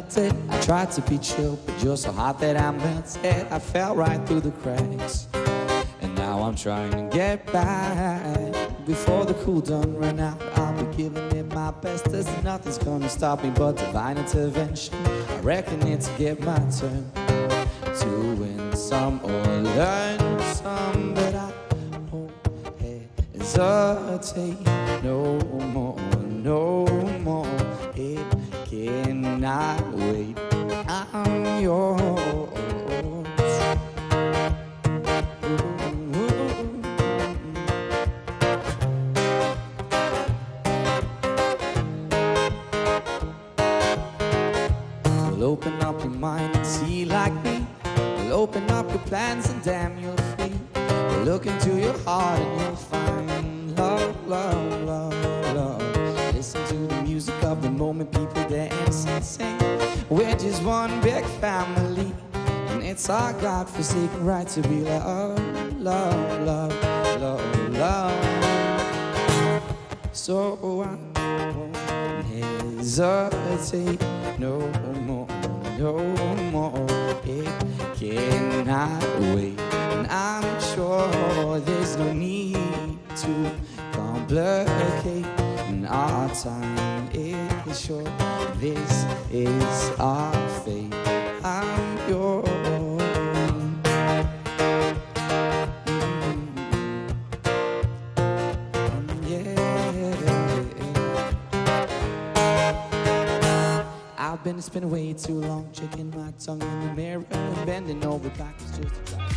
melted. I tried to be chill, but you're so hot that I melted. I fell right through the cracks, and now I'm trying to get back. Before the cool done run out, I'll be giving it my best. There's nothing's gonna stop me but divine intervention. I reckon it's get my turn to win some or learn some, but I won't hesitate no more, no more. It cannot wait. I'm yours. Well, open up your mind and see like me. Well, open up your plans and damn, you're free. Well, look into your heart and you'll find love, love, love, love. Listen to the music of the moment, people dance and sing. We're just one big family, and it's our God-forsaken right to be loved, love, love, love, love. So I won't hesitate no more, no more. It cannot wait, and I'm sure there's no need to complicate. And our time is short. This is our fate. I'm yours. I've been spending way too long checking my tongue in the mirror and bending over backwards just to try